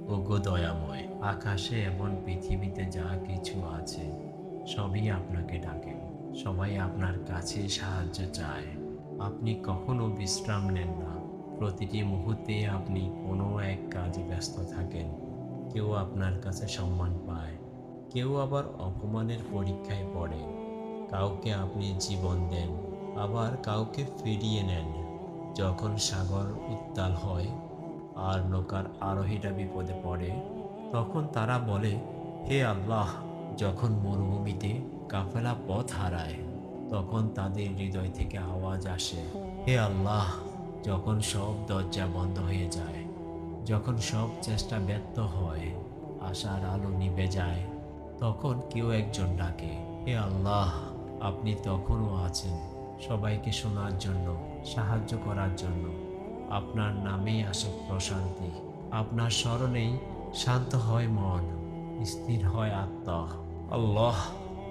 ওগো দয়াময়, আকাশে এবং পৃথিবীতে যা কিছু আছে সবই আপনাকে ডাকে। সবাই আপনার কাছে সাহায্য চায়। আপনি কখনো বিশ্রাম নেন না। প্রতিটি মুহূর্তে আপনি কোনো এক কাজে ব্যস্ত থাকেন। কেউ আপনার কাছে সম্মান পায়, কেউ আবার অপমানের পরীক্ষায় পড়ে। কাউকে আপনি জীবন দেন, আবার কাউকে ফিরিয়ে নেন। যখন সাগর উত্তাল হয় আর নৌকার আরোহীরা বিপদে পড়ে, তখন তারা বলে, হে আল্লাহ। যখন মরুভূমিতে কাফেলা পথ হারায়, তখন তাদের হৃদয় থেকে আওয়াজ আসে, হে আল্লাহ। যখন সব দরজা বন্ধ হয়ে যায়, যখন সব চেষ্টা ব্যর্থ হয়, আশার আলো নিভে যায়, তখন কেউ একজন ডাকে, হে আল্লাহ। আপনি তখনও আছেন, সবাইকে শোনার জন্য, সাহায্য করার জন্য। আপনার নামেই আসে প্রশান্তি। আপনার স্মরণেই শান্ত হয় মন, স্থির হয় আত্মা। আল্লাহ,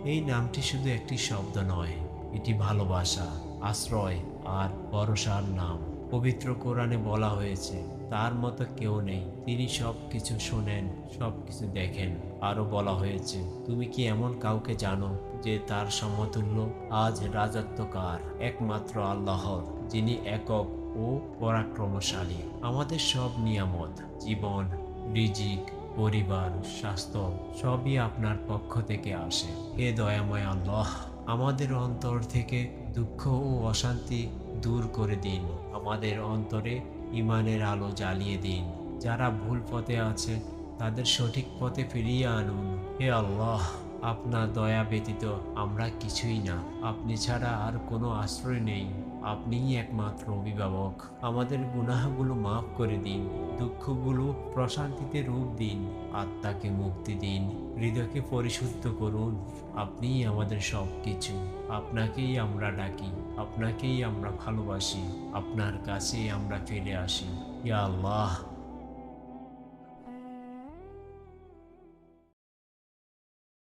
এই নামটি শুধু একটি শব্দ নয়, এটি ভালোবাসা, আশ্রয় আর ভরসার নাম। পবিত্র কোরআনে বলা হয়েছে, তার মতো কেউ নেই, তিনি সব কিছু শোনেন, সব কিছু দেখেন। আরও বলা হয়েছে, তুমি কি এমন কাউকে জানো যে তার সমতুল্য? আজ রাজত্বকার একমাত্র আল্লাহর, যিনি একক ও পরাক্রমশালী। আমাদের সব নিয়ামত, জীবন, রিজিক, পরিবার, স্বাস্থ্য সবই আপনার পক্ষ থেকে আসে। হে দয়াময় আল্লাহ, আমাদের অন্তর থেকে দুঃখ ও অশান্তি দূর করে দিন। আমাদের অন্তরে ইমানের আলো জ্বালিয়ে দিন। যারা ভুল পথে আছে তাদের সঠিক পথে ফিরিয়ে আনুন। হে আল্লাহ, আপনার দয়া ব্যতীত আমরা কিছুই না। আপনি ছাড়া আর কোনো আশ্রয় নেই। আপনিই একমাত্র অভিভাবক। আমাদের গুনাহগুলো মাফ করে দিন, দুঃখগুলো প্রশান্তিতে রূপ দিন, আত্মাকে মুক্তি দিন, হৃদয়কে পরিশুদ্ধ করুন। আপনিই আমাদের সব কিছু। আপনাকেই আমরা ডাকি, আপনাকেই আমরা ভালোবাসি, আপনার কাছেই আমরা ফিরে আসি। ইয়া আল্লাহ।